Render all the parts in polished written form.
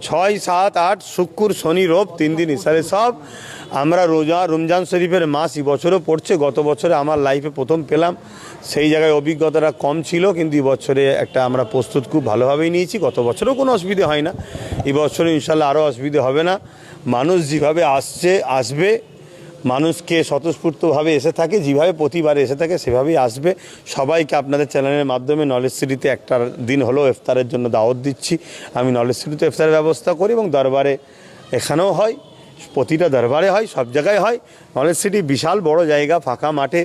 ছয় সাত আট শুক্র শনি রোব 3 দিন ইসারে সব আমরা রমজান শরীফের মাস এই বছরও পড়ছে। গত বছরে আমার লাইফে প্রথম পেলাম, সেই জায়গায় অভিজ্ঞতাটা কম ছিল, কিন্তু এই বছরে একটা আমরা প্রস্তুত খুব ভালোভাবেই নিয়েছি। গত বছরেও কোনো অসুবিধে হয় না, এই বছরে ইনশাল্লাহ আরও অসুবিধে হবে না। মানুষ যেভাবে আসবে, মানুষকে স্বতঃস্ফূর্তভাবে এসে থাকে, যেভাবে প্রতিবারে এসে থাকে সেভাবেই আসবে। সবাইকে আপনাদের চ্যানেলের মাধ্যমে নলেজ সিটিতে একটা দিন হলেও ইফতারের জন্য দাওয়াত দিচ্ছি। আমি নলেজ সিটিতে ইফতারের ব্যবস্থা করি এবং দরবারে এখানেও হয়, প্রতিটা দরবারে হয়, সব জায়গায় হয়। নলেজ সিটি বিশাল বড় জায়গা, ফাঁকা মাঠে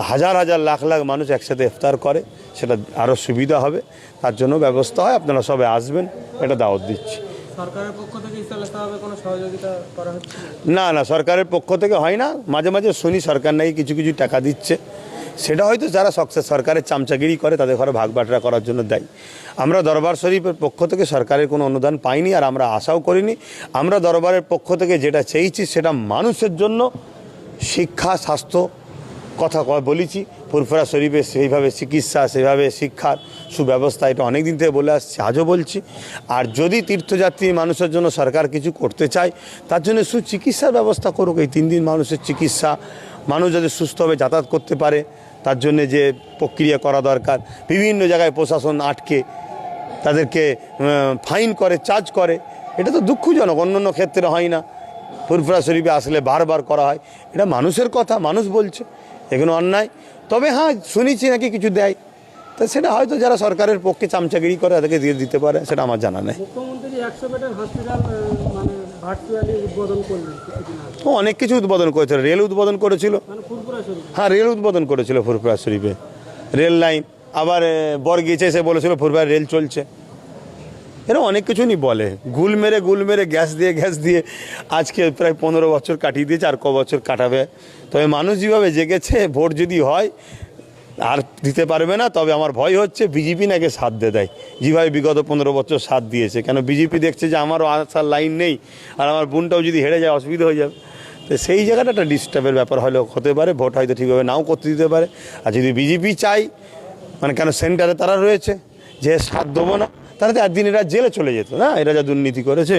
হাজার হাজার লাখ লাখ মানুষ একসাথে ইফতার করে, সেটা আরও সুবিধা হবে, তার জন্য ব্যবস্থা হয়। আপনারা সবাই আসবেন, এটা দাওয়াত দিচ্ছি। সরকারের পক্ষ থেকে ইসলামে কোনো সহযোগিতা করা হচ্ছে না? না, সরকারের পক্ষ থেকে হয় না। মাঝে মাঝে শুনি সরকার নাকি কিছু কিছু টাকা দিচ্ছে, সেটা হয়তো যারা সরকারের চামচাগিরি করে তাদের ঘরে ভাগ বাটরা করার জন্য দেয়। আমরা দরবার শরীফের পক্ষ থেকে সরকারের কোনো অনুদান পাইনি, আর আমরা আশাও করিনি। আমরা দরবারের পক্ষ থেকে যেটা চেয়েছি সেটা মানুষের জন্য, শিক্ষা, স্বাস্থ্য কথা বলেছি। ফুরফুরা শরীফে সেইভাবে চিকিৎসা, সেইভাবে শিক্ষার সুব্যবস্থা, এটা অনেক দিন থেকে বলে আসছি, আজও বলছি। আর যদি তীর্থযাত্রী মানুষের জন্য সরকার কিছু করতে চায়, তার জন্য সুচিকিৎসার ব্যবস্থা করুক। এই 3 দিন মানুষের চিকিৎসা, মানুষ যাতে সুস্থভাবে যাতায়াত করতে পারে, তার জন্য যে প্রক্রিয়া করা দরকার। বিভিন্ন জায়গায় প্রশাসন আটকে তাদেরকে ফাইন করে, চার্জ করে, এটা তো দুঃখজনক। অন্য ক্ষেত্রে হয় না, ফুরফুরা শরীফে আসলে বারবার করা হয়। এটা মানুষের কথা, মানুষ বলছে, এগুলো অন্যায়। তবে হ্যাঁ, শুনেছি নাকি কিছু দেয়, তা সেটা হয়তো যারা সরকারের পক্ষে চামচাগিরি করে তাদেরকে দিয়ে দিতে পারে, সেটা আমার জানা নেই। মুখ্যমন্ত্রী 100 বেডের হসপিটাল মানে ভার্চুয়ালি উদ্বোধন করলেন কিছুদিন আগে। ও অনেক কিছু উদ্বোধন করেছিল, রেল উদ্বোধন করেছিল। মানে ফুরফুরা শরীফ, হ্যাঁ, রেল উদ্বোধন করেছিল ফুরফুরা শরীফে, রেল লাইন। আবার বরগিচে এসে বলেছিল ফুরফুরা রেল চলছে। এরা অনেক কিছু নি বলে, গুল মেরে গ্যাস দিয়ে আজকে প্রায় 15 বছর কাটিয়ে দিয়েছে, আর বছর কাটাবে। তবে মানুষ যেভাবে জেগেছে, ভোট যদি হয় আর দিতে পারবে না। তবে আমার ভয় হচ্ছে বিজেপি নাকি সাথ দেয়, যেভাবে বিগত 15 বছর সাথ দিয়েছে। কেন বিজেপি দেখছে যে আমারও আসার লাইন নেই, আর আমার বোনটাও যদি হেরে যায় অসুবিধা হয়ে যাবে। তো সেই জায়গাটা একটা ডিস্টার্বের ব্যাপার হলেও হতে পারে, ভোট হয়তো ঠিকভাবে নাও করতে দিতে পারে। আর যদি বিজেপি চাই, মানে কেন সেন্টারে তারা রয়েছে, যে সাথ দেবো না, তাহলে তো একদিন এরা জেলে চলে যেত না, এরা যা দুর্নীতি করেছে।